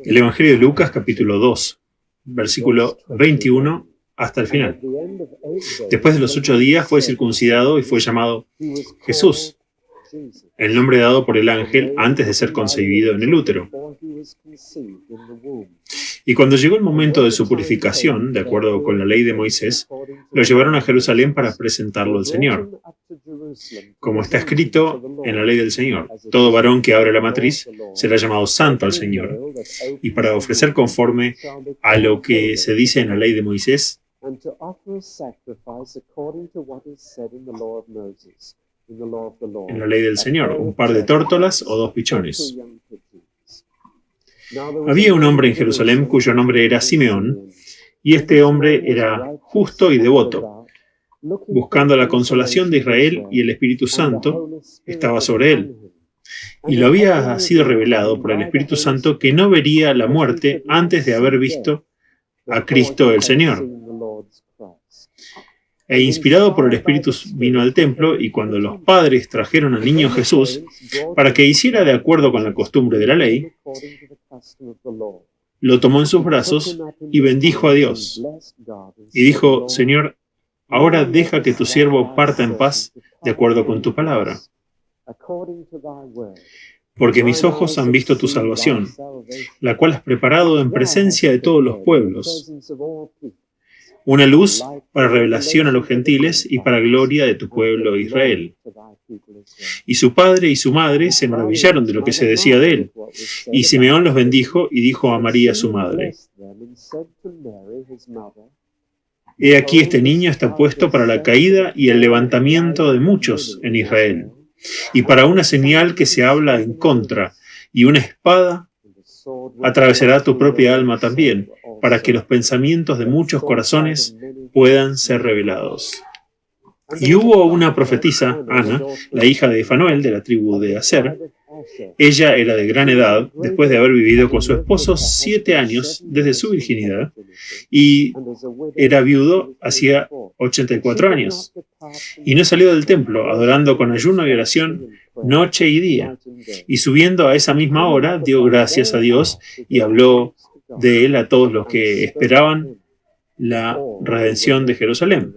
El Evangelio de Lucas, capítulo 2, versículo 21 hasta el final. Después de los 8 días fue circuncidado y fue llamado Jesús, el nombre dado por el ángel antes de ser concebido en el útero. Y cuando llegó el momento de su purificación, de acuerdo con la ley de Moisés, lo llevaron a Jerusalén para presentarlo al Señor. Como está escrito en la ley del Señor, todo varón que abre la matriz será llamado santo al Señor. Y para ofrecer conforme a lo que se dice en la ley de Moisés, en la ley del Señor, un par de tórtolas o 2 pichones. Había un hombre en Jerusalén cuyo nombre era Simeón, y este hombre era justo y devoto, buscando la consolación de Israel, y el Espíritu Santo estaba sobre él. Y lo había sido revelado por el Espíritu Santo que no vería la muerte antes de haber visto a Cristo el Señor. E inspirado por el Espíritu vino al templo, y cuando los padres trajeron al niño Jesús para que hiciera de acuerdo con la costumbre de la ley, lo tomó en sus brazos y bendijo a Dios. Y dijo: Señor, ahora deja que tu siervo parta en paz de acuerdo con tu palabra. Porque mis ojos han visto tu salvación, la cual has preparado en presencia de todos los pueblos, una luz para revelación a los gentiles y para gloria de tu pueblo Israel. Y su padre y su madre se maravillaron de lo que se decía de él. Y Simeón los bendijo y dijo a María su madre: He aquí este niño está puesto para la caída y el levantamiento de muchos en Israel, y para una señal que se habla en contra, y una espada atravesará tu propia alma también, para que los pensamientos de muchos corazones puedan ser revelados. Y hubo una profetisa, Ana, la hija de Fanuel, de la tribu de Aser. Ella era de gran edad, después de haber vivido con su esposo 7 años desde su virginidad, y era viudo hacía 84 años. Y no salió del templo, adorando con ayuno y oración noche y día. Y subiendo a esa misma hora, dio gracias a Dios y habló de él a todos los que esperaban la redención de Jerusalén.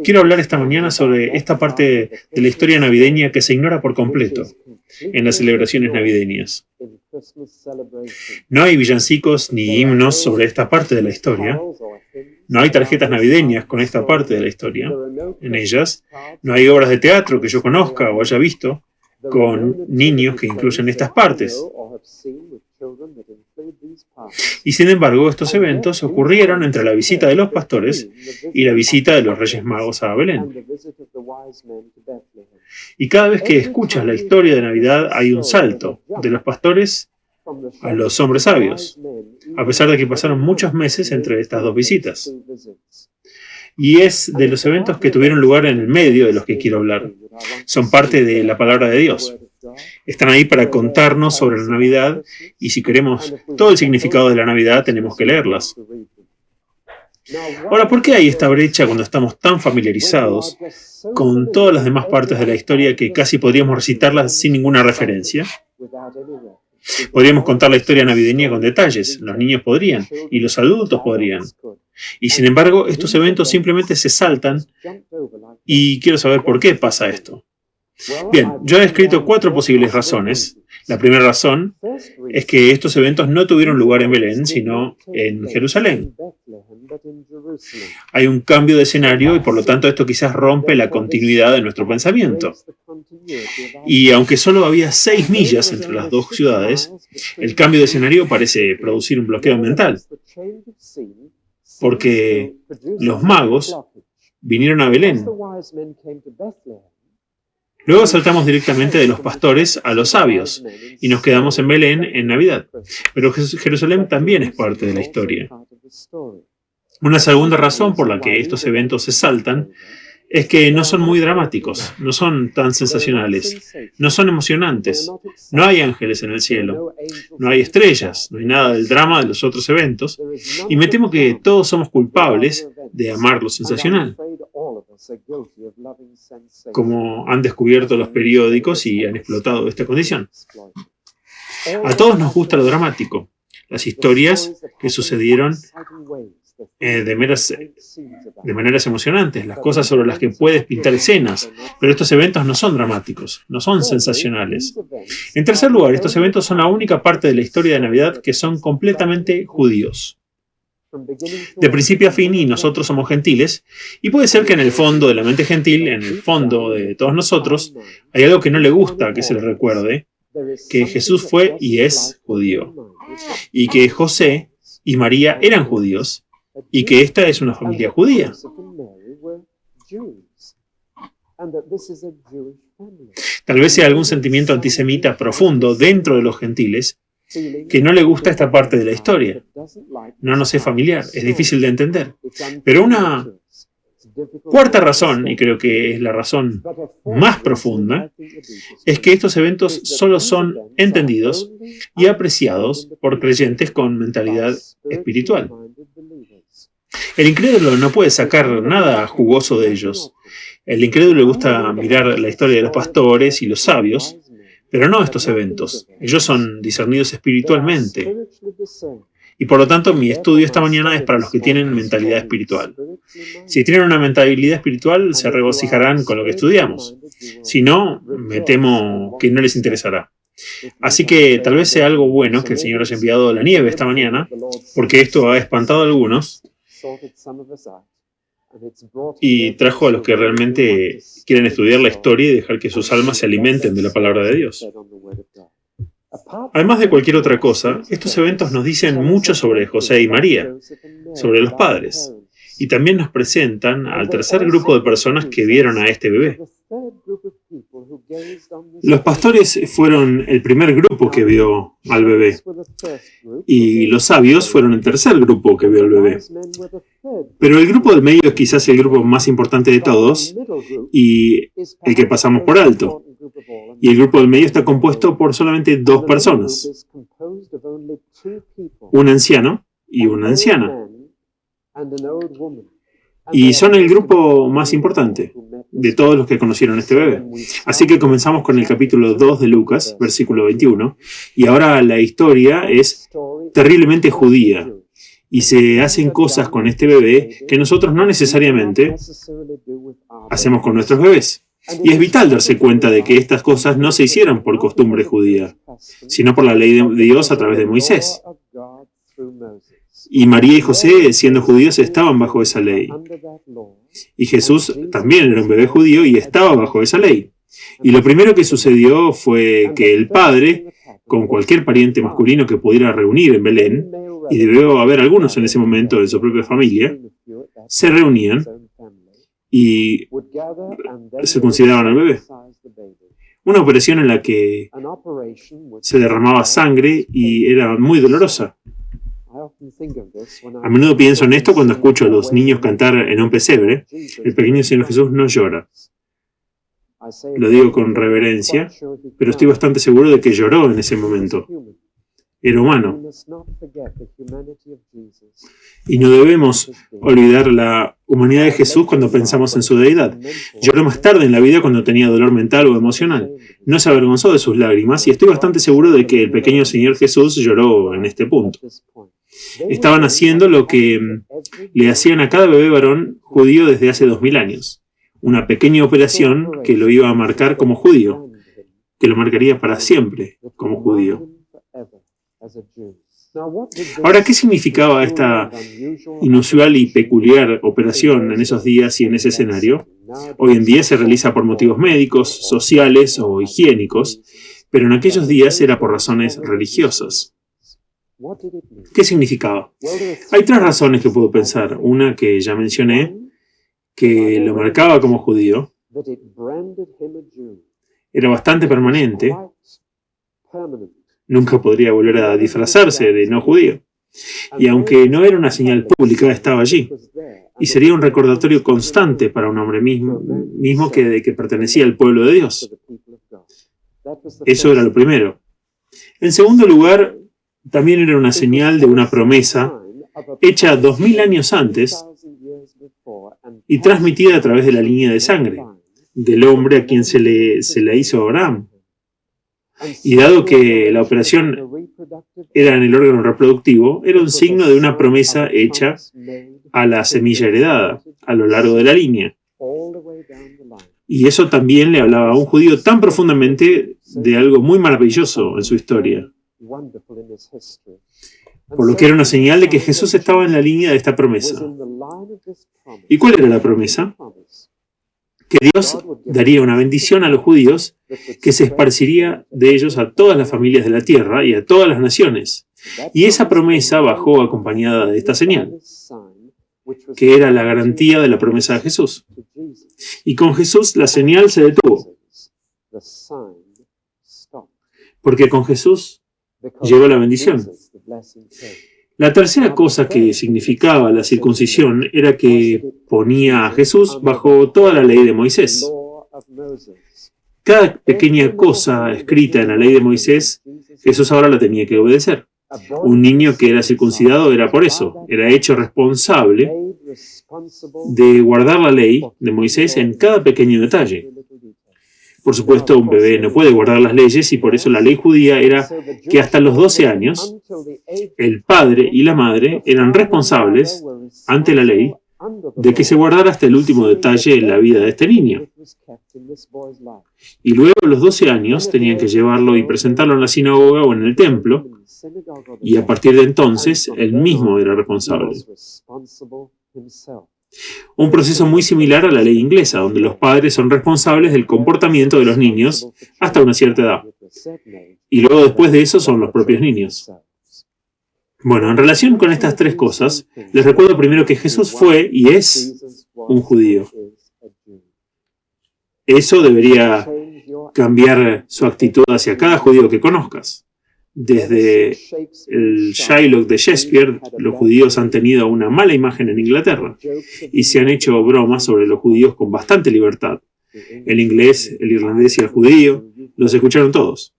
Quiero hablar esta mañana sobre esta parte de la historia navideña que se ignora por completo en las celebraciones navideñas. No hay villancicos ni himnos sobre esta parte de la historia. No hay tarjetas navideñas con esta parte de la historia en ellas. No hay obras de teatro que yo conozca o haya visto con niños que incluyen estas partes. Y sin embargo, estos eventos ocurrieron entre la visita de los pastores y la visita de los Reyes Magos a Belén. Y cada vez que escuchas la historia de Navidad hay un salto de los pastores a los hombres sabios, a pesar de que pasaron muchos meses entre estas dos visitas. Y es de los eventos que tuvieron lugar en el medio de los que quiero hablar. Son parte de la palabra de Dios. Están ahí para contarnos sobre la Navidad, y si queremos todo el significado de la Navidad, tenemos que leerlas. Ahora, ¿por qué hay esta brecha cuando estamos tan familiarizados con todas las demás partes de la historia que casi podríamos recitarlas sin ninguna referencia? Podríamos contar la historia navideña con detalles, los niños podrían, y los adultos podrían. Y sin embargo, estos eventos simplemente se saltan, y quiero saber por qué pasa esto. Bien, yo he escrito 4 posibles razones. La primera razón es que estos eventos no tuvieron lugar en Belén, sino en Jerusalén. Hay un cambio de escenario y por lo tanto esto quizás rompe la continuidad de nuestro pensamiento. Y aunque solo había 6 millas entre las dos ciudades, el cambio de escenario parece producir un bloqueo mental. Porque los magos vinieron a Belén. Luego saltamos directamente de los pastores a los sabios y nos quedamos en Belén en Navidad. Pero Jerusalén también es parte de la historia. Una segunda razón por la que estos eventos se saltan es que no son muy dramáticos, no son tan sensacionales, no son emocionantes, no hay ángeles en el cielo, no hay estrellas, no hay nada del drama de los otros eventos, y me temo que todos somos culpables de amar lo sensacional, como han descubierto los periódicos y han explotado esta condición. A todos nos gusta lo dramático, las historias que sucedieron de maneras emocionantes, las cosas sobre las que puedes pintar escenas, pero estos eventos no son dramáticos, no son sensacionales. En tercer lugar, estos eventos son la única parte de la historia de Navidad que son completamente judíos. De principio a fin, y nosotros somos gentiles, y puede ser que en el fondo de la mente gentil, en el fondo de todos nosotros, hay algo que no le gusta que se le recuerde, que Jesús fue y es judío, y que José y María eran judíos, y que esta es una familia judía. Tal vez sea algún sentimiento antisemita profundo dentro de los gentiles que no le gusta esta parte de la historia. No nos es familiar, es difícil de entender. Pero una cuarta razón, y creo que es la razón más profunda, es que estos eventos solo son entendidos y apreciados por creyentes con mentalidad espiritual. El incrédulo no puede sacar nada jugoso de ellos. El incrédulo le gusta mirar la historia de los pastores y los sabios, pero no estos eventos. Ellos son discernidos espiritualmente. Y por lo tanto, mi estudio esta mañana es para los que tienen mentalidad espiritual. Si tienen una mentalidad espiritual, se regocijarán con lo que estudiamos. Si no, me temo que no les interesará. Así que tal vez sea algo bueno que el Señor haya enviado la nieve esta mañana, porque esto ha espantado a algunos y trajo a los que realmente quieren estudiar la historia y dejar que sus almas se alimenten de la palabra de Dios. Además de cualquier otra cosa, estos eventos nos dicen mucho sobre José y María, sobre los padres, y también nos presentan al tercer grupo de personas que vieron a este bebé. Los pastores fueron el primer grupo que vio al bebé, y los sabios fueron el tercer grupo que vio al bebé. Pero el grupo del medio es quizás el grupo más importante de todos y el que pasamos por alto. Y el grupo del medio está compuesto por solamente dos personas, un anciano y una anciana. Y son el grupo más importante de todos los que conocieron a este bebé. Así que comenzamos con el capítulo 2 de Lucas, versículo 21, y ahora la historia es terriblemente judía, y se hacen cosas con este bebé que nosotros no necesariamente hacemos con nuestros bebés. Y es vital darse cuenta de que estas cosas no se hicieron por costumbre judía, sino por la ley de Dios a través de Moisés. Y María y José, siendo judíos, estaban bajo esa ley. Y Jesús también era un bebé judío y estaba bajo esa ley. Y lo primero que sucedió fue que el padre, con cualquier pariente masculino que pudiera reunir en Belén, y debió haber algunos en ese momento de su propia familia, se reunían y circuncidaban al bebé. Una operación en la que se derramaba sangre y era muy dolorosa. A menudo pienso en esto cuando escucho a los niños cantar en un pesebre. El pequeño Señor Jesús no llora. Lo digo con reverencia, pero estoy bastante seguro de que lloró en ese momento. Era humano. Y no debemos olvidar la humanidad de Jesús cuando pensamos en su deidad. Lloró más tarde en la vida cuando tenía dolor mental o emocional. No se avergonzó de sus lágrimas y estoy bastante seguro de que el pequeño Señor Jesús lloró en este punto. Estaban haciendo lo que le hacían a cada bebé varón judío desde hace 2000 años. Una pequeña operación que lo iba a marcar como judío, que lo marcaría para siempre como judío. Ahora, ¿qué significaba esta inusual y peculiar operación en esos días y en ese escenario? Hoy en día se realiza por motivos médicos, sociales o higiénicos, pero en aquellos días era por razones religiosas. ¿Qué significaba? Hay tres razones que puedo pensar. Una que ya mencioné, que lo marcaba como judío, era bastante permanente, nunca podría volver a disfrazarse de no judío. Y aunque no era una señal pública, estaba allí. Y sería un recordatorio constante para un hombre mismo que pertenecía al pueblo de Dios. Eso era lo primero. En segundo lugar, también era una señal de una promesa hecha 2000 años antes y transmitida a través de la línea de sangre del hombre a quien se le hizo Abraham. Y dado que la operación era en el órgano reproductivo, era un signo de una promesa hecha a la semilla heredada a lo largo de la línea. Y eso también le hablaba a un judío tan profundamente de algo muy maravilloso en su historia, por lo que era una señal de que Jesús estaba en la línea de esta promesa. ¿Y cuál era la promesa? Que Dios daría una bendición a los judíos que se esparciría de ellos a todas las familias de la tierra y a todas las naciones. Y esa promesa bajó acompañada de esta señal, que era la garantía de la promesa de Jesús. Y con Jesús la señal se detuvo, porque con Jesús llegó la bendición. La tercera cosa que significaba la circuncisión era que ponía a Jesús bajo toda la ley de Moisés. Cada pequeña cosa escrita en la ley de Moisés, Jesús ahora la tenía que obedecer. Un niño que era circuncidado era por eso, era hecho responsable de guardar la ley de Moisés en cada pequeño detalle. Por supuesto, un bebé no puede guardar las leyes y por eso la ley judía era que hasta los 12 años, el padre y la madre eran responsables ante la ley de que se guardara hasta el último detalle en la vida de este niño. Y luego a los 12 años tenían que llevarlo y presentarlo en la sinagoga o en el templo, y a partir de entonces él mismo era responsable. Un proceso muy similar a la ley inglesa, donde los padres son responsables del comportamiento de los niños hasta una cierta edad. Y luego después de eso son los propios niños. Bueno, en relación con estas tres cosas, les recuerdo primero que Jesús fue y es un judío. Eso debería cambiar su actitud hacia cada judío que conozcas. Desde el Shylock de Shakespeare, los judíos han tenido una mala imagen en Inglaterra y se han hecho bromas sobre los judíos con bastante libertad. El inglés, el irlandés y el judío los escucharon todos.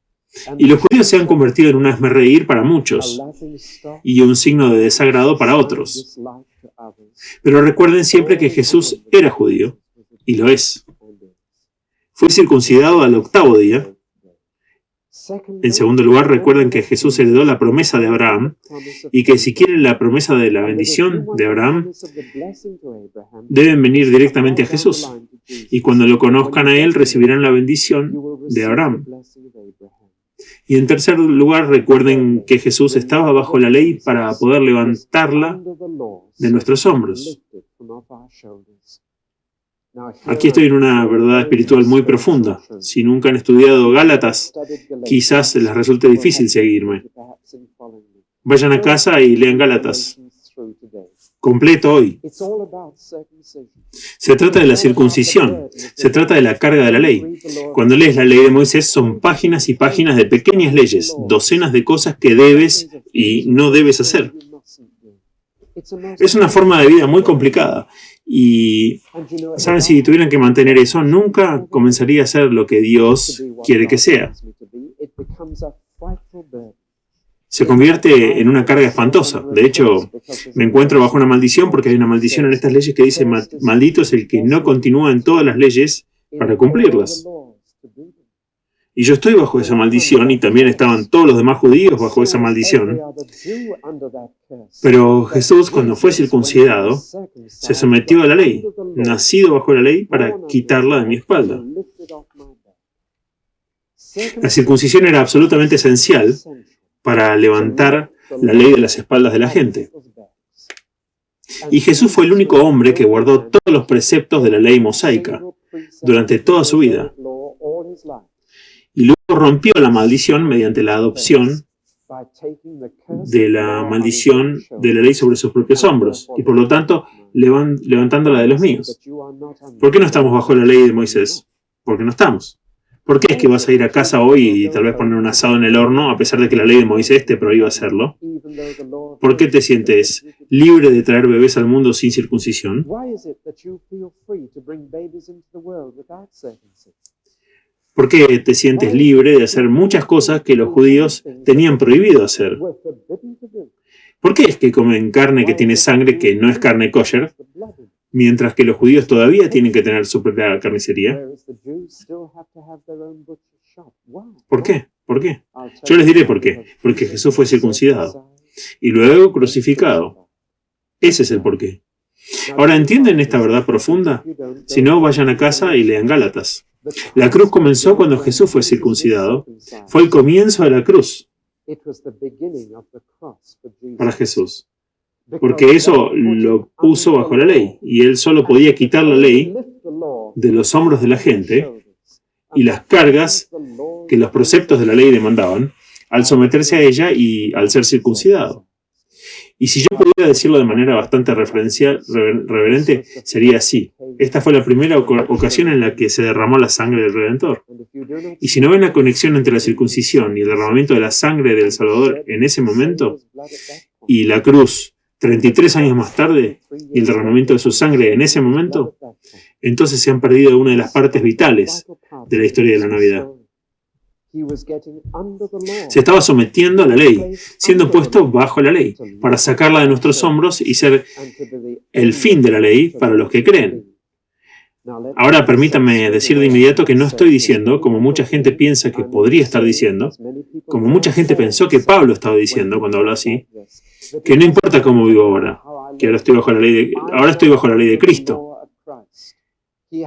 Y los judíos se han convertido en un hazmerreír para muchos y un signo de desagrado para otros. Pero recuerden siempre que Jesús era judío, y lo es. Fue circuncidado al 8º día. En segundo lugar, recuerden que Jesús heredó la promesa de Abraham y que si quieren la promesa de la bendición de Abraham, deben venir directamente a Jesús. Y cuando lo conozcan a Él, recibirán la bendición de Abraham. Y en tercer lugar, recuerden que Jesús estaba bajo la ley para poder levantarla de nuestros hombros. Aquí estoy en una verdad espiritual muy profunda. Si nunca han estudiado Gálatas, quizás les resulte difícil seguirme. Vayan a casa y lean Gálatas completo hoy. Se trata de la circuncisión, se trata de la carga de la ley. Cuando lees la ley de Moisés son páginas y páginas de pequeñas leyes, docenas de cosas que debes y no debes hacer. Es una forma de vida muy complicada y, ¿saben? Si tuvieran que mantener eso, nunca comenzaría a ser lo que Dios quiere que sea. Se convierte en una carga espantosa. De hecho, me encuentro bajo una maldición porque hay una maldición en estas leyes que dice: maldito es el que no continúa en todas las leyes para cumplirlas. Y yo estoy bajo esa maldición y también estaban todos los demás judíos bajo esa maldición. Pero Jesús, cuando fue circuncidado, se sometió a la ley, nacido bajo la ley, para quitarla de mi espalda. La circuncisión era absolutamente esencial para levantar la ley de las espaldas de la gente. Y Jesús fue el único hombre que guardó todos los preceptos de la ley mosaica durante toda su vida. Y luego rompió la maldición mediante la adopción de la maldición de la ley sobre sus propios hombros, y por lo tanto levantándola de los míos. ¿Por qué no estamos bajo la ley de Moisés? Porque no estamos. ¿Por qué es que vas a ir a casa hoy y tal vez poner un asado en el horno a pesar de que la ley de Moisés te prohíba hacerlo? ¿Por qué te sientes libre de traer bebés al mundo sin circuncisión? ¿Por qué te sientes libre de hacer muchas cosas que los judíos tenían prohibido hacer? ¿Por qué es que comen carne que tiene sangre que no es carne kosher, mientras que los judíos todavía tienen que tener su propia carnicería? ¿Por qué? ¿Por qué? Yo les diré por qué. Porque Jesús fue circuncidado y luego crucificado. Ese es el porqué. Ahora, ¿entienden esta verdad profunda? Si no, vayan a casa y lean Gálatas. La cruz comenzó cuando Jesús fue circuncidado. Fue el comienzo de la cruz para Jesús. Porque eso lo puso bajo la ley. Y él solo podía quitar la ley de los hombros de la gente y las cargas que los preceptos de la ley demandaban al someterse a ella y al ser circuncidado. Y si yo pudiera decirlo de manera bastante reverente, sería así. Esta fue la primera ocasión en la que se derramó la sangre del Redentor. Y si no ven la conexión entre la circuncisión y el derramamiento de la sangre del Salvador en ese momento, y la cruz 33 años más tarde, y el derramamiento de su sangre en ese momento, entonces se han perdido una de las partes vitales de la historia de la Navidad. Se estaba sometiendo a la ley, siendo puesto bajo la ley, para sacarla de nuestros hombros y ser el fin de la ley para los que creen. Ahora permítanme decir de inmediato que no estoy diciendo, como mucha gente piensa que podría estar diciendo, como mucha gente pensó que Pablo estaba diciendo cuando habló así, que no importa cómo vivo ahora, que ahora estoy bajo la ley de Cristo.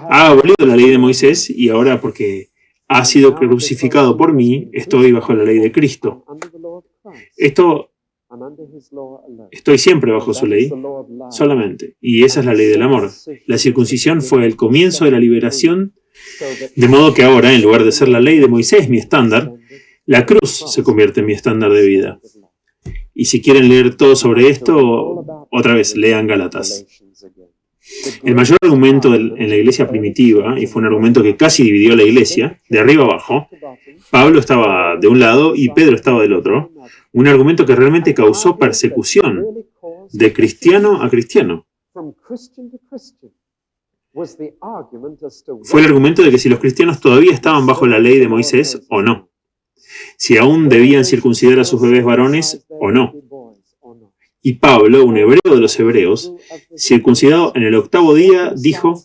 Ha abolido la ley de Moisés y ahora, porque ha sido crucificado por mí, estoy bajo la ley de Cristo. Estoy siempre bajo su ley, solamente. Y esa es la ley del amor. La circuncisión fue el comienzo de la liberación, de modo que ahora, en lugar de ser la ley de Moisés mi estándar, la cruz se convierte en mi estándar de vida. Y si quieren leer todo sobre esto, otra vez, lean Gálatas. El mayor argumento en la iglesia primitiva, y fue un argumento que casi dividió la iglesia, de arriba abajo, Pablo estaba de un lado y Pedro estaba del otro, un argumento que realmente causó persecución de cristiano a cristiano. Fue el argumento de que si los cristianos todavía estaban bajo la ley de Moisés o no, si aún debían circuncidar a sus bebés varones o no. Y Pablo, un hebreo de los hebreos, circuncidado en el 8º día, dijo,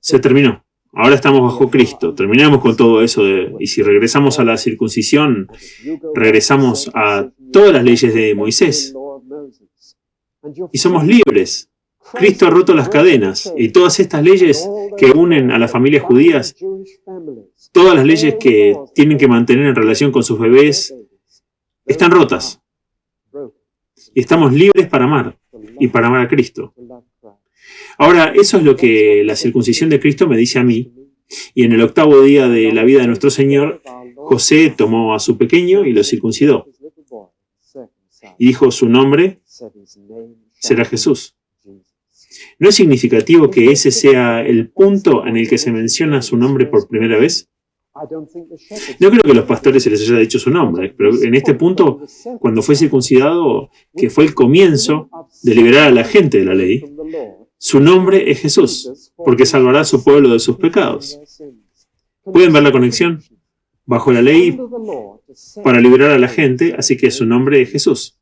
se terminó. Ahora estamos bajo Cristo. Terminamos con todo eso. Y si regresamos a la circuncisión, regresamos a todas las leyes de Moisés. Y somos libres. Cristo ha roto las cadenas. Y todas estas leyes que unen a las familias judías, todas las leyes que tienen que mantener en relación con sus bebés, están rotas. Y estamos libres para amar, y para amar a Cristo. Ahora, eso es lo que la circuncisión de Cristo me dice a mí. Y en el 8º día de la vida de nuestro Señor, José tomó a su pequeño y lo circuncidó. Y dijo, su nombre será Jesús. ¿No es significativo que ese sea el punto en el que se menciona su nombre por primera vez? No creo que a los pastores se les haya dicho su nombre, pero en este punto, cuando fue circuncidado, que fue el comienzo de liberar a la gente de la ley, su nombre es Jesús, porque salvará a su pueblo de sus pecados. ¿Pueden ver la conexión? Bajo la ley para liberar a la gente, así que su nombre es Jesús.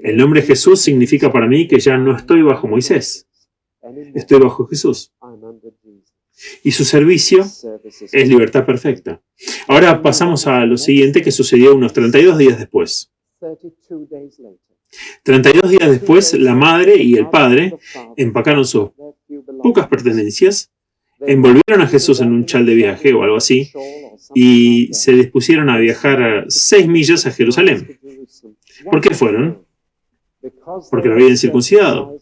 El nombre Jesús significa para mí que ya no estoy bajo Moisés, estoy bajo Jesús. Y su servicio es libertad perfecta. Ahora pasamos a lo siguiente que sucedió unos 32 días después. 32 días después, la madre y el padre empacaron sus pocas pertenencias, envolvieron a Jesús en un chal de viaje o algo así, y se dispusieron a viajar 6 millas a Jerusalén. ¿Por qué fueron? Porque lo habían circuncidado.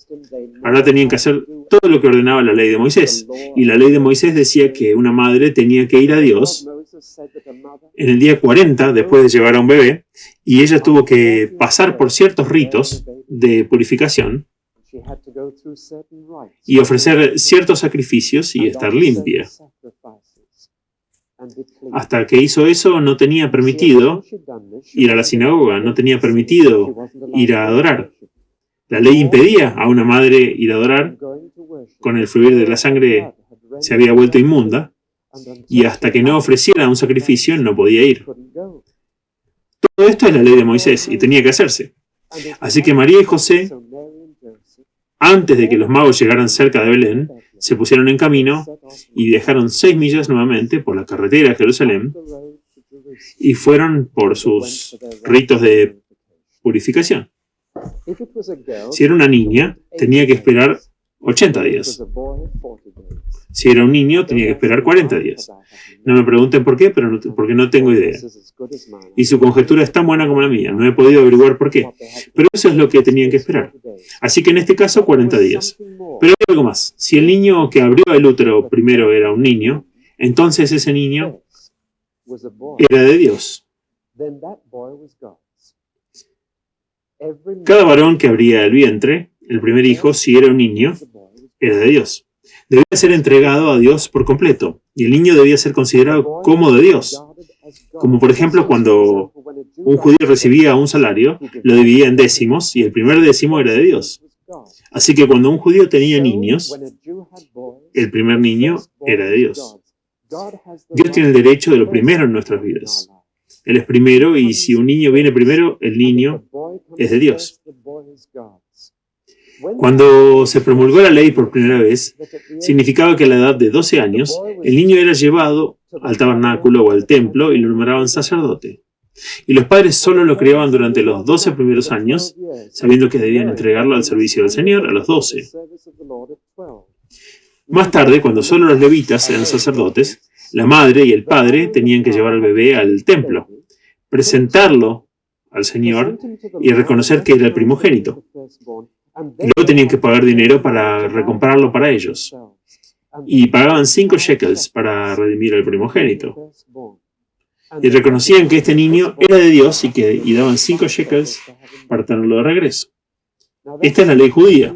Ahora tenían que hacer todo lo que ordenaba la ley de Moisés. Y la ley de Moisés decía que una madre tenía que ir a Dios en el día 40 después de llevar a un bebé, y ella tuvo que pasar por ciertos ritos de purificación y ofrecer ciertos sacrificios y estar limpia. Hasta que hizo eso, no tenía permitido ir a la sinagoga, no tenía permitido ir a adorar. La ley impedía a una madre ir a adorar. Con el fluir de la sangre se había vuelto inmunda, y hasta que no ofreciera un sacrificio no podía ir. Todo esto es la ley de Moisés y tenía que hacerse. Así que María y José, antes de que los magos llegaran cerca de Belén, se pusieron en camino y viajaron 6 millas nuevamente por la carretera a Jerusalén, y fueron por sus ritos de purificación. Si era una niña, tenía que esperar 80 días. Si era un niño, tenía que esperar 40 días. No me pregunten por qué, porque no tengo idea. Y su conjetura es tan buena como la mía. No he podido averiguar por qué. Pero eso es lo que tenían que esperar. Así que en este caso, 40 días. Pero hay algo más. Si el niño que abrió el útero primero era un niño, entonces ese niño era de Dios. Cada varón que abría el vientre, el primer hijo, si era un niño, era de Dios. Debía ser entregado a Dios por completo, y el niño debía ser considerado como de Dios. Como por ejemplo, cuando un judío recibía un salario, lo dividía en décimos, y el primer décimo era de Dios. Así que cuando un judío tenía niños, el primer niño era de Dios. Dios tiene el derecho de lo primero en nuestras vidas. Él es primero, y si un niño viene primero, el niño es de Dios. Cuando se promulgó la ley por primera vez, significaba que a la edad de 12 años, el niño era llevado al tabernáculo o al templo y lo nombraban sacerdote. Y los padres solo lo criaban durante los 12 primeros años, sabiendo que debían entregarlo al servicio del Señor a los 12. Más tarde, cuando solo los levitas eran sacerdotes, la madre y el padre tenían que llevar al bebé al templo, presentarlo al Señor y reconocer que era el primogénito. Luego tenían que pagar dinero para recomprarlo para ellos. Y pagaban 5 shekels para redimir al primogénito. Y reconocían que este niño era de Dios y daban 5 shekels para tenerlo de regreso. Esta es la ley judía.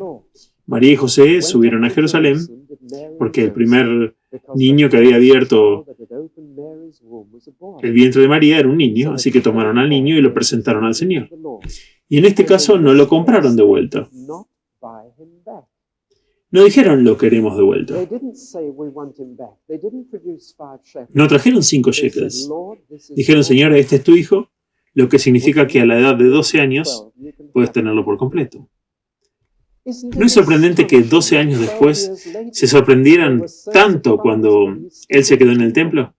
María y José subieron a Jerusalén porque el primer niño que había abierto el vientre de María era un niño, así que tomaron al niño y lo presentaron al Señor. Y en este caso no lo compraron de vuelta. No dijeron lo queremos de vuelta. No trajeron 5 shekels. Dijeron, Señor, este es tu hijo, lo que significa que a la edad de 12 años puedes tenerlo por completo. ¿No es sorprendente que 12 años después se sorprendieran tanto cuando él se quedó en el templo?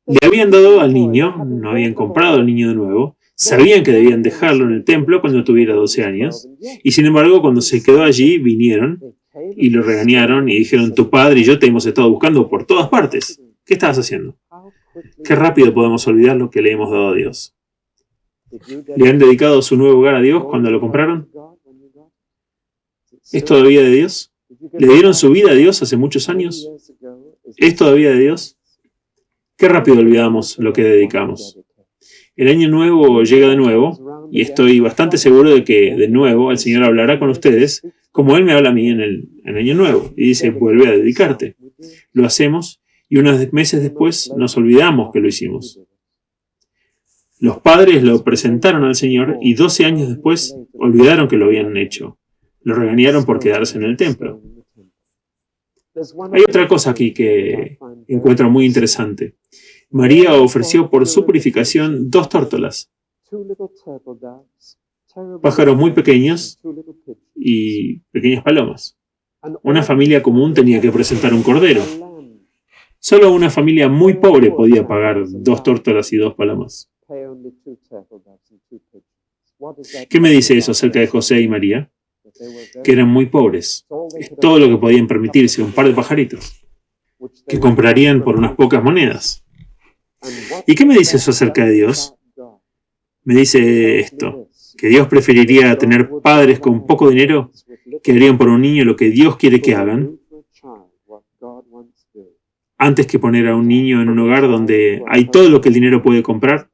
Le habían dado al niño, no habían comprado al niño de nuevo, sabían que debían dejarlo en el templo cuando tuviera 12 años, y sin embargo cuando se quedó allí vinieron y lo regañaron y dijeron, tu padre y yo te hemos estado buscando por todas partes. ¿Qué estabas haciendo? Qué rápido podemos olvidar lo que le hemos dado a Dios. ¿Le han dedicado su nuevo hogar a Dios cuando lo compraron? ¿Es todavía de Dios? ¿Le dieron su vida a Dios hace muchos años? ¿Es todavía de Dios? Qué rápido olvidamos lo que dedicamos. El año nuevo llega de nuevo y estoy bastante seguro de que de nuevo el Señor hablará con ustedes como Él me habla a mí en el año nuevo y dice, vuelve a dedicarte. Lo hacemos y unos meses después nos olvidamos que lo hicimos. Los padres lo presentaron al Señor y 12 años después olvidaron que lo habían hecho. Lo regañaron por quedarse en el templo. Hay otra cosa aquí que encuentro muy interesante. María ofreció por su purificación 2 tórtolas, pájaros muy pequeños y pequeñas palomas. Una familia común tenía que presentar un cordero. Solo una familia muy pobre podía pagar 2 tórtolas y 2 palomas. ¿Qué me dice eso acerca de José y María? Que eran muy pobres. Es todo lo que podían permitirse, un par de pajaritos, que comprarían por unas pocas monedas. ¿Y qué me dice eso acerca de Dios? Me dice esto, que Dios preferiría tener padres con poco dinero que harían por un niño lo que Dios quiere que hagan, antes que poner a un niño en un hogar donde hay todo lo que el dinero puede comprar,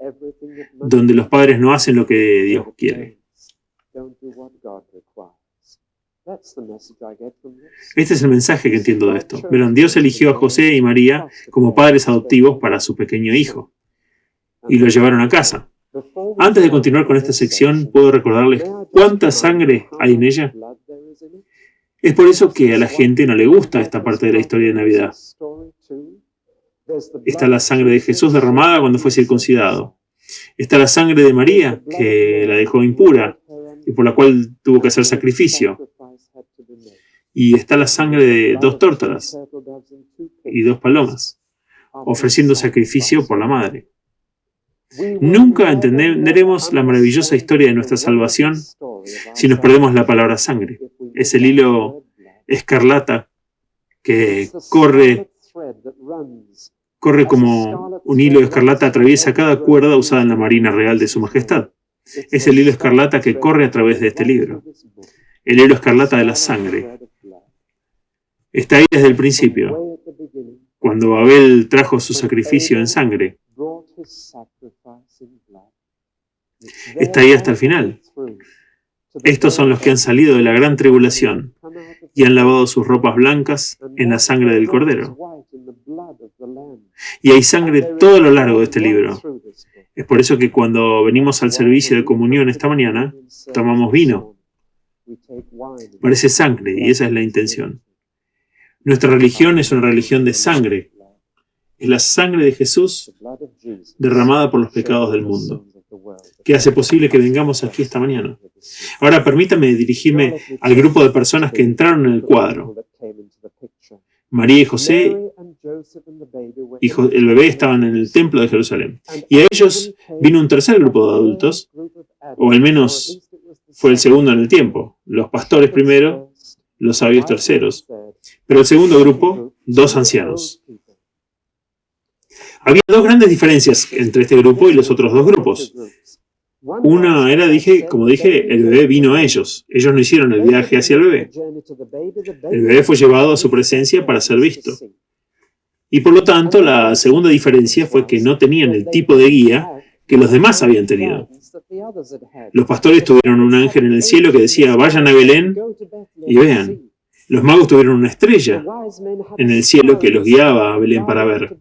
donde los padres no hacen lo que Dios quiere. Este es el mensaje que entiendo de esto. Verán, Dios eligió a José y María como padres adoptivos para su pequeño hijo y lo llevaron a casa. Antes de continuar con esta sección, ¿puedo recordarles cuánta sangre hay en ella? Es por eso que a la gente no le gusta esta parte de la historia de Navidad. Está la sangre de Jesús derramada cuando fue circuncidado. Está la sangre de María, que la dejó impura y por la cual tuvo que hacer sacrificio. Y está la sangre de 2 tórtolas y 2 palomas, ofreciendo sacrificio por la madre. Nunca entenderemos la maravillosa historia de nuestra salvación si nos perdemos la palabra sangre. Es el hilo escarlata que corre como un hilo escarlata, atraviesa cada cuerda usada en la Marina Real de Su Majestad. Es el hilo escarlata que corre a través de este libro. El hilo escarlata de la sangre. Está ahí desde el principio, cuando Abel trajo su sacrificio en sangre. Está ahí hasta el final. Estos son los que han salido de la gran tribulación y han lavado sus ropas blancas en la sangre del Cordero. Y hay sangre todo a lo largo de este libro. Es por eso que cuando venimos al servicio de comunión esta mañana, tomamos vino. Parece sangre, y esa es la intención. Nuestra religión es una religión de sangre. Es la sangre de Jesús derramada por los pecados del mundo, que hace posible que vengamos aquí esta mañana. Ahora permítame dirigirme al grupo de personas que entraron en el cuadro. María y José y el bebé estaban en el templo de Jerusalén. Y a ellos vino un tercer grupo de adultos, o al menos fue el segundo en el tiempo. Los pastores primero, los sabios terceros. Pero el segundo grupo, dos ancianos. Había dos grandes diferencias entre este grupo y los otros dos grupos. Una era, como dije, el bebé vino a ellos. Ellos no hicieron el viaje hacia el bebé. El bebé fue llevado a su presencia para ser visto. Y por lo tanto, la segunda diferencia fue que no tenían el tipo de guía que los demás habían tenido. Los pastores tuvieron un ángel en el cielo que decía, vayan a Belén y vean. Los magos tuvieron una estrella en el cielo que los guiaba a Belén para ver.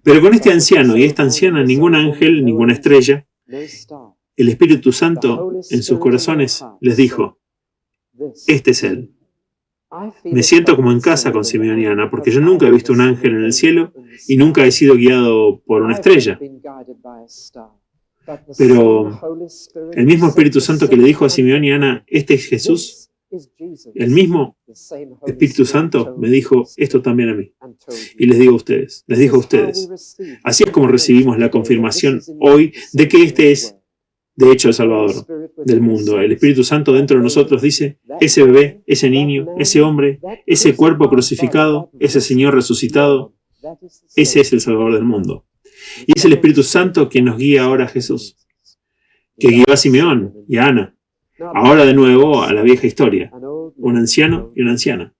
Pero con este anciano y esta anciana, ningún ángel, ninguna estrella, el Espíritu Santo en sus corazones les dijo, este es Él. Me siento como en casa con Simeón y Ana, porque yo nunca he visto un ángel en el cielo y nunca he sido guiado por una estrella. Pero el mismo Espíritu Santo que le dijo a Simeón y Ana, este es Jesús, el mismo Espíritu Santo me dijo esto también a mí. Y les dijo a ustedes. Así es como recibimos la confirmación hoy de que este es, de hecho, el Salvador del mundo. El Espíritu Santo dentro de nosotros dice, ese bebé, ese niño, ese hombre, ese cuerpo crucificado, ese Señor resucitado, ese es el Salvador del mundo. Y es el Espíritu Santo quien nos guía ahora a Jesús, que guió a Simeón y a Ana. Ahora de nuevo a la vieja historia, un anciano y una anciana.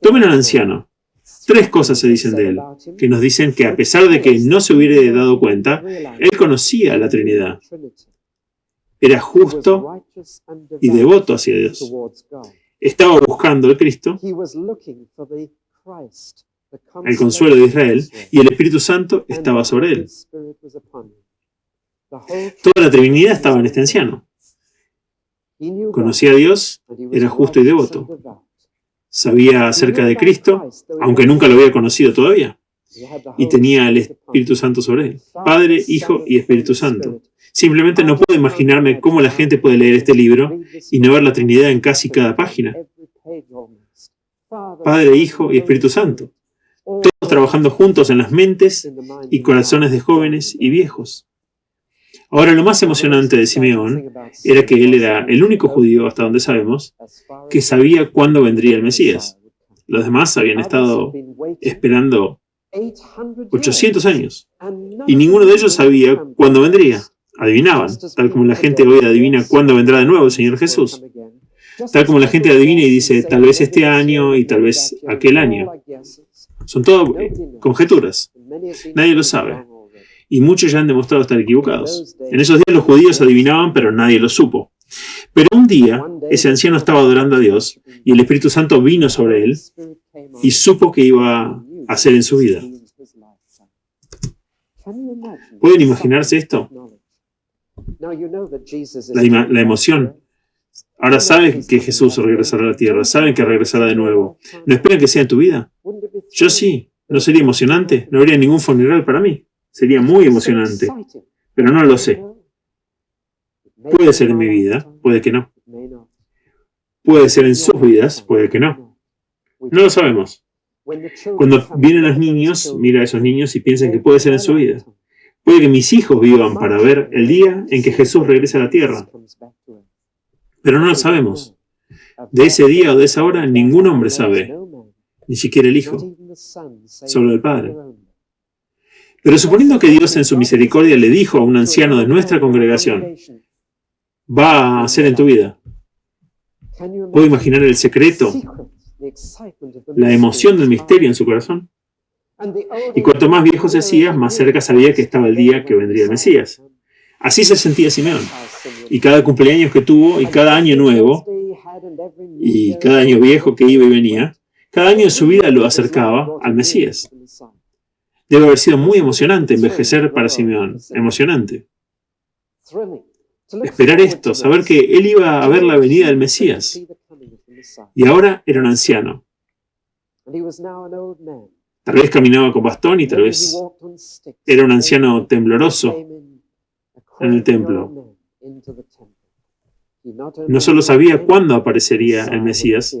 Tomen al anciano. Tres cosas se dicen de él, que nos dicen que a pesar de que no se hubiera dado cuenta, él conocía a la Trinidad. Era justo y devoto hacia Dios. Estaba buscando al Cristo, el consuelo de Israel, y el Espíritu Santo estaba sobre él. Toda la Trinidad estaba en este anciano. Conocía a Dios, era justo y devoto. Sabía acerca de Cristo, aunque nunca lo había conocido todavía. Y tenía el Espíritu Santo sobre él. Padre, Hijo y Espíritu Santo. Simplemente no puedo imaginarme cómo la gente puede leer este libro y no ver la Trinidad en casi cada página. Padre, Hijo y Espíritu Santo. Todos trabajando juntos en las mentes y corazones de jóvenes y viejos. Ahora, lo más emocionante de Simeón era que él era el único judío, hasta donde sabemos, que sabía cuándo vendría el Mesías. Los demás habían estado esperando 800 años y ninguno de ellos sabía cuándo vendría. Adivinaban, tal como la gente hoy adivina cuándo vendrá de nuevo el Señor Jesús. Tal como la gente adivina y dice, tal vez este año y tal vez aquel año. Son todo conjeturas. Nadie lo sabe. Y muchos ya han demostrado estar equivocados. En esos días los judíos adivinaban, pero nadie lo supo. Pero un día, ese anciano estaba adorando a Dios y el Espíritu Santo vino sobre él y supo qué iba a hacer en su vida. ¿Pueden imaginarse esto? La emoción. Ahora saben que Jesús regresará a la tierra, saben que regresará de nuevo. ¿No esperan que sea en tu vida? Yo sí. ¿No sería emocionante? No habría ningún funeral para mí. Sería muy emocionante, pero no lo sé. Puede ser en mi vida, puede que no. Puede ser en sus vidas, puede que no. No lo sabemos. Cuando vienen los niños, mira a esos niños y piensan que puede ser en su vida. Puede que mis hijos vivan para ver el día en que Jesús regrese a la tierra, pero no lo sabemos. De ese día o de esa hora ningún hombre sabe, ni siquiera el Hijo, solo el Padre. Pero suponiendo que Dios en su misericordia le dijo a un anciano de nuestra congregación, va a hacer en tu vida. ¿Puedo imaginar el secreto, la emoción del misterio en su corazón? Y cuanto más viejo se hacía, más cerca sabía que estaba el día que vendría el Mesías. Así se sentía Simeón. Y cada cumpleaños que tuvo, y cada año nuevo, y cada año viejo que iba y venía, cada año de su vida lo acercaba al Mesías. Debe haber sido muy emocionante envejecer para Simeón. Emocionante. Esperar esto, saber que él iba a ver la venida del Mesías. Y ahora era un anciano. Tal vez caminaba con bastón y tal vez era un anciano tembloroso en el templo. No solo sabía cuándo aparecería el Mesías,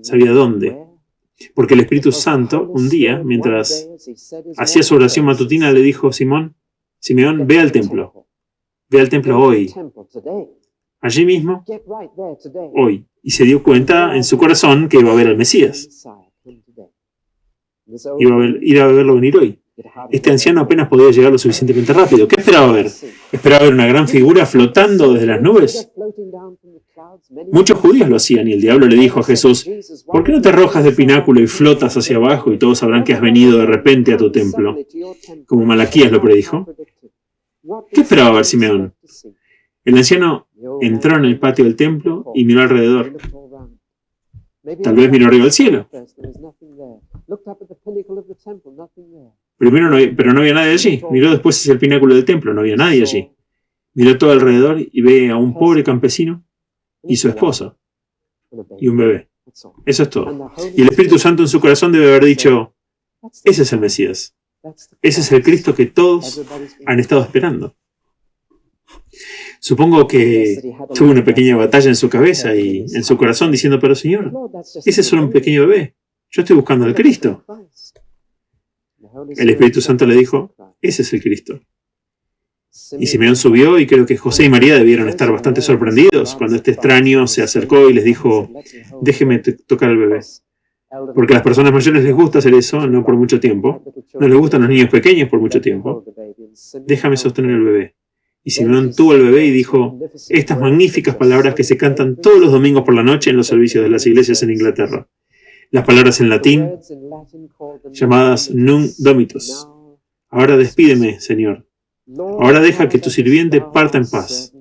sabía dónde. Porque el Espíritu Santo, un día, mientras hacía su oración matutina, le dijo a Simeón, ve al templo. Ve al templo hoy. Allí mismo, hoy. Y se dio cuenta en su corazón que iba a ver al Mesías. Ir a verlo venir hoy. Este anciano apenas podía llegar lo suficientemente rápido. ¿Qué esperaba ver? ¿Esperaba ver una gran figura flotando desde las nubes? Muchos judíos lo hacían y el diablo le dijo a Jesús, ¿por qué no te arrojas del pináculo y flotas hacia abajo y todos sabrán que has venido de repente a tu templo? Como Malaquías lo predijo. ¿Qué esperaba ver Simeón? El anciano entró en el patio del templo y miró alrededor. Tal vez miró arriba al cielo. Pero no había nadie allí. Miró después hacia el pináculo del templo, no había nadie allí. Miró todo alrededor y ve a un pobre campesino y su esposa y un bebé. Eso es todo. Y el Espíritu Santo en su corazón debe haber dicho, ese es el Mesías. Ese es el Cristo que todos han estado esperando. Supongo que tuvo una pequeña batalla en su cabeza y en su corazón diciendo, pero Señor, ese es solo un pequeño bebé. Yo estoy buscando al Cristo. El Espíritu Santo le dijo, ese es el Cristo. Y Simeón subió y creo que José y María debieron estar bastante sorprendidos cuando este extraño se acercó y les dijo, déjeme tocar al bebé. Porque a las personas mayores les gusta hacer eso, no por mucho tiempo. No les gustan los niños pequeños por mucho tiempo. Déjame sostener al bebé. Y Simeón tuvo al bebé y dijo estas magníficas palabras que se cantan todos los domingos por la noche en los servicios de las iglesias en Inglaterra. Las palabras en latín, llamadas Nunc Dimittis. Ahora despídeme, Señor. Ahora deja que tu sirviente parta en paz,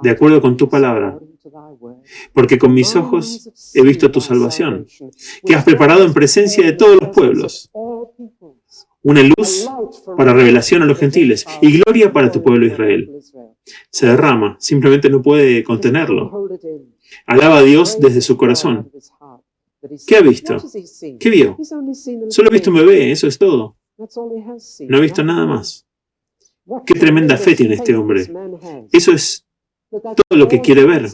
de acuerdo con tu palabra. Porque con mis ojos he visto tu salvación, que has preparado en presencia de todos los pueblos. Una luz para revelación a los gentiles y gloria para tu pueblo Israel. Se derrama, simplemente no puede contenerlo. Alaba a Dios desde su corazón. ¿Qué ha visto? ¿Qué vio? Solo ha visto un bebé, eso es todo. No ha visto nada más. Qué tremenda fe tiene este hombre. Eso es todo lo que quiere ver.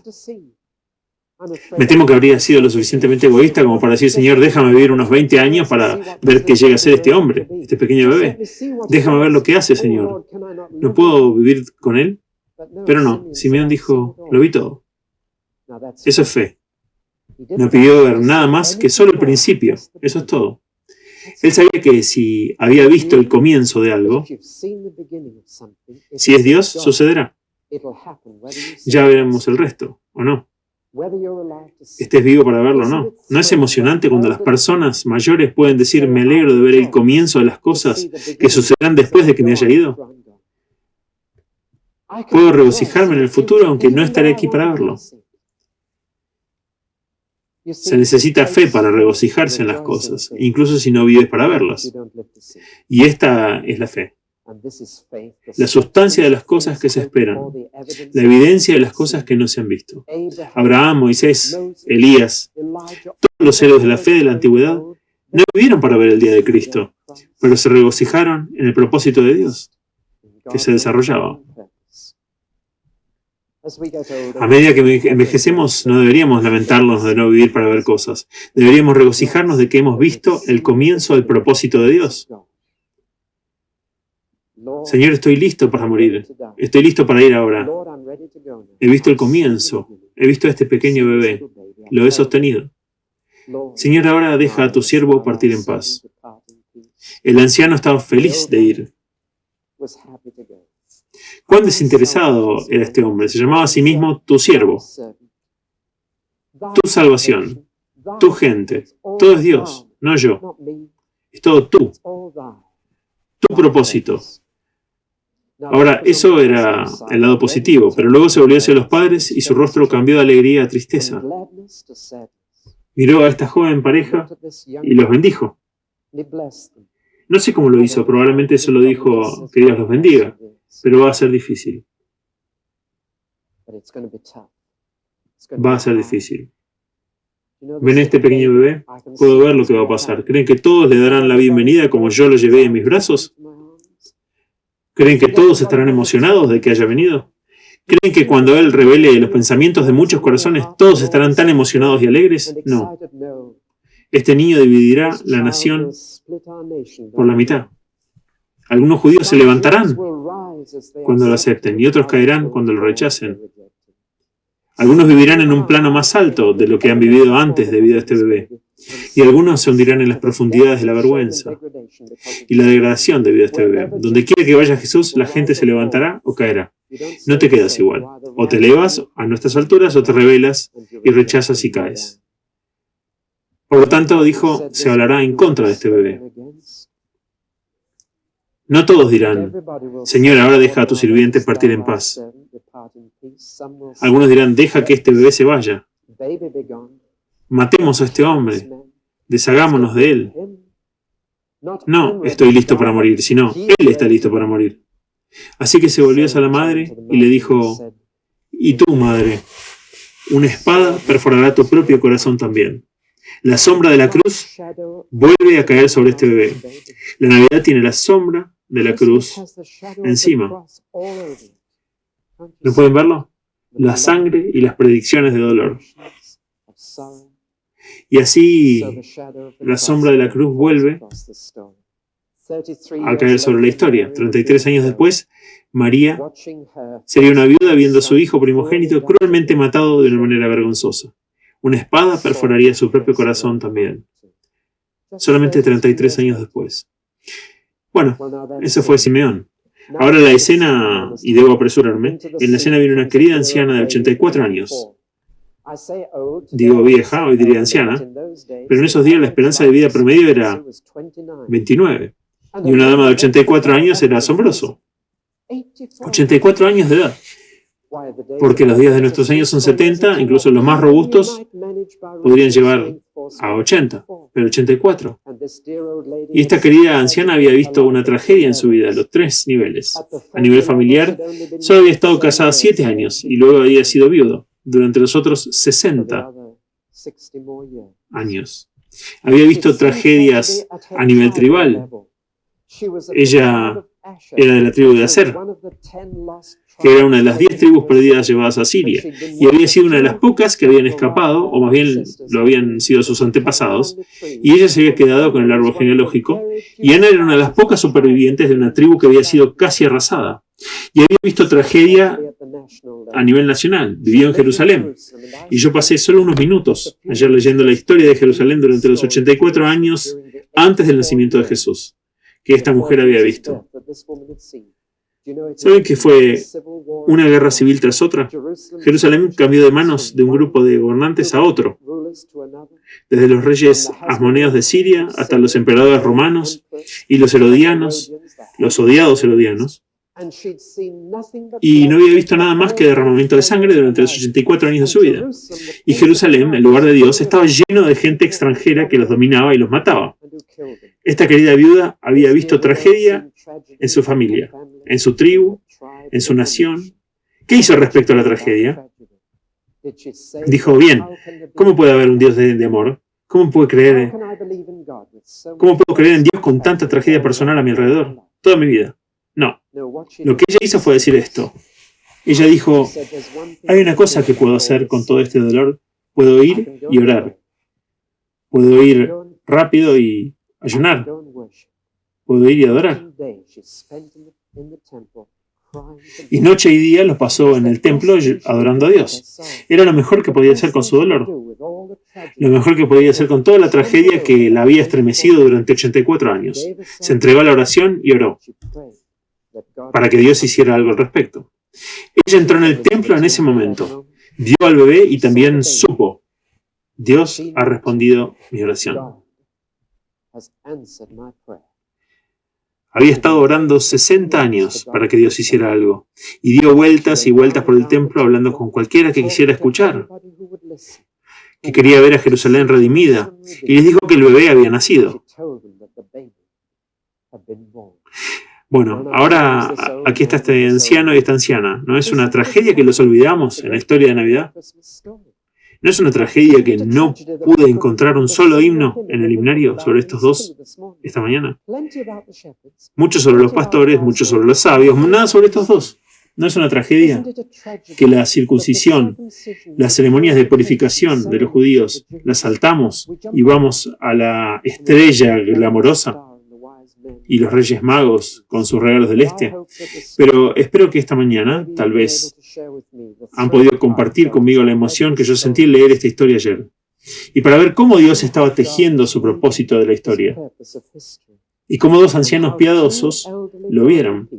Me temo que habría sido lo suficientemente egoísta como para decir, Señor, déjame vivir unos 20 años para ver qué llega a ser este hombre, este pequeño bebé. Déjame ver lo que hace, Señor. ¿No puedo vivir con él? Pero no, Simeón dijo, lo vi todo. Eso es fe. No pidió ver nada más que solo el principio. Eso es todo. Él sabía que si había visto el comienzo de algo, si es Dios, sucederá. Ya veremos el resto, ¿o no? Estés vivo para verlo o no. ¿No es emocionante cuando las personas mayores pueden decir, me alegro de ver el comienzo de las cosas que sucederán después de que me haya ido? Puedo regocijarme en el futuro aunque no estaré aquí para verlo. Se necesita fe para regocijarse en las cosas, incluso si no vives para verlas. Y esta es la fe. La sustancia de las cosas que se esperan, la evidencia de las cosas que no se han visto. Abraham, Moisés, Elías, todos los héroes de la fe de la antigüedad no vivieron para ver el día de Cristo, pero se regocijaron en el propósito de Dios, que se desarrollaba. A medida que envejecemos, no deberíamos lamentarnos de no vivir para ver cosas. Deberíamos regocijarnos de que hemos visto el comienzo del propósito de Dios. Señor, estoy listo para morir. Estoy listo para ir ahora. He visto el comienzo. He visto a este pequeño bebé. Lo he sostenido. Señor, ahora deja a tu siervo partir en paz. El anciano estaba feliz de ir. Cuán desinteresado era este hombre. Se llamaba a sí mismo tu siervo. Tu salvación. Tu gente. Todo es Dios, no yo. Es todo tú. Tu propósito. Ahora, eso era el lado positivo, pero luego se volvió hacia los padres y su rostro cambió de alegría a tristeza. Miró a esta joven pareja y los bendijo. No sé cómo lo hizo, probablemente solo dijo que Dios los bendiga, pero va a ser difícil. Va a ser difícil. ¿Ven este pequeño bebé? Puedo ver lo que va a pasar. ¿Creen que todos le darán la bienvenida como yo lo llevé en mis brazos? ¿Creen que todos estarán emocionados de que haya venido? ¿Creen que cuando Él revele los pensamientos de muchos corazones, todos estarán tan emocionados y alegres? No. Este niño dividirá la nación por la mitad. Algunos judíos se levantarán cuando lo acepten y otros caerán cuando lo rechacen. Algunos vivirán en un plano más alto de lo que han vivido antes debido a este bebé. Y algunos se hundirán en las profundidades de la vergüenza y la degradación debido a este bebé. Donde quiera que vaya Jesús, la gente se levantará o caerá. No te quedas igual. O te elevas a nuestras alturas o te rebelas y rechazas y caes. Por lo tanto, dijo, se hablará en contra de este bebé. No todos dirán, Señor, ahora deja a tu sirviente partir en paz. Algunos dirán, deja que este bebé se vaya. Matemos a este hombre. Deshagámonos de él. No, estoy listo para morir, sino él está listo para morir. Así que se volvió hacia la madre y le dijo, y tú, madre, una espada perforará tu propio corazón también. La sombra de la cruz vuelve a caer sobre este bebé. La Navidad tiene la sombra de la cruz encima. ¿No pueden verlo? La sangre y las predicciones de dolor. Y así la sombra de la cruz vuelve a caer sobre la historia. 33 años después, María sería una viuda viendo a su hijo primogénito cruelmente matado de una manera vergonzosa. Una espada perforaría su propio corazón también. Solamente 33 años después. Bueno, eso fue Simeón. Ahora la escena, y debo apresurarme, en la escena viene una querida anciana de 84 años. Digo vieja, hoy diría anciana, pero en esos días la esperanza de vida promedio era 29. Y una dama de 84 años era asombroso. 84 años de edad. Porque los días de nuestros años son 70, incluso los más robustos podrían llevar a 80, pero 84. Y esta querida anciana había visto una tragedia en su vida, a los 3 niveles. A nivel familiar, solo había estado casada 7 años y luego había sido viudo durante los otros 60 años. Había visto tragedias a nivel tribal. Ella era de la tribu de Aser, que era una de las 10 tribus perdidas llevadas a Siria, y había sido una de las pocas que habían escapado, o más bien lo habían sido sus antepasados, y ella se había quedado con el árbol genealógico, y Ana era una de las pocas supervivientes de una tribu que había sido casi arrasada, y había visto tragedia a nivel nacional. Vivió en Jerusalén, y yo pasé solo unos minutos ayer leyendo la historia de Jerusalén durante los 84 años antes del nacimiento de Jesús, que esta mujer había visto. ¿Saben que fue una guerra civil tras otra? Jerusalén cambió de manos de un grupo de gobernantes a otro, desde los reyes asmoneos de Siria hasta los emperadores romanos y los herodianos, los odiados herodianos, y no había visto nada más que derramamiento de sangre durante los 84 años de su vida. Y Jerusalén, el lugar de Dios, estaba lleno de gente extranjera que los dominaba y los mataba. Esta querida viuda había visto tragedia en su familia, en su tribu, en su nación. ¿Qué hizo respecto a la tragedia? Dijo, bien, ¿cómo puede haber un Dios de amor? ¿Cómo puedo creer en Dios con tanta tragedia personal a mi alrededor? Toda mi vida. No. Lo que ella hizo fue decir esto. Ella dijo, hay una cosa que puedo hacer con todo este dolor. Puedo ir y orar. Puedo ir rápido y ayunar. Puedo ir y adorar. Y noche y día los pasó en el templo adorando a Dios. Era lo mejor que podía hacer con su dolor. Lo mejor que podía hacer con toda la tragedia que la había estremecido durante 84 años. Se entregó a la oración y oró para que Dios hiciera algo al respecto. Ella entró en el templo en ese momento, vio al bebé y también supo: Dios ha respondido mi oración. Había estado orando 60 años para que Dios hiciera algo, y dio vueltas y vueltas por el templo hablando con cualquiera que quisiera escuchar, que quería ver a Jerusalén redimida, y les dijo que el bebé había nacido. Bueno, ahora aquí está este anciano y esta anciana. ¿No es una tragedia que los olvidamos en la historia de Navidad? ¿No es una tragedia que no pude encontrar un solo himno en el himnario sobre estos dos esta mañana? Mucho sobre los pastores, mucho sobre los sabios, nada sobre estos dos. ¿No es una tragedia que la circuncisión, las ceremonias de purificación de los judíos, las saltamos y vamos a la estrella glamorosa y los Reyes Magos con sus regalos del Este? Pero espero que esta mañana, tal vez, han podido compartir conmigo la emoción que yo sentí al leer esta historia ayer, y para ver cómo Dios estaba tejiendo su propósito de la historia, y cómo dos ancianos piadosos lo vieron.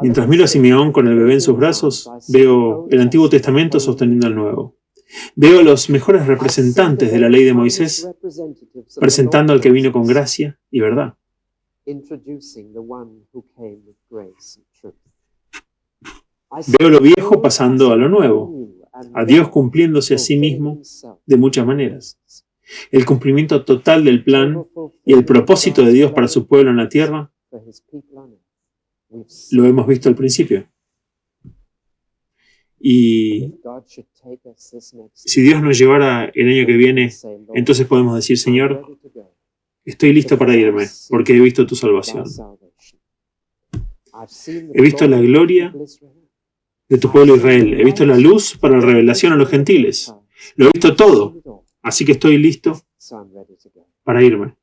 Mientras miro a Simeón con el bebé en sus brazos, veo el Antiguo Testamento sosteniendo el Nuevo. Veo a los mejores representantes de la ley de Moisés presentando al que vino con gracia y verdad. Veo lo viejo pasando a lo nuevo, a Dios cumpliéndose a sí mismo de muchas maneras. El cumplimiento total del plan y el propósito de Dios para su pueblo en la tierra lo hemos visto al principio. Y si Dios nos llevara el año que viene, entonces podemos decir: Señor, estoy listo para irme, porque he visto tu salvación. He visto la gloria de tu pueblo Israel. He visto la luz para la revelación a los gentiles. Lo he visto todo, así que estoy listo para irme.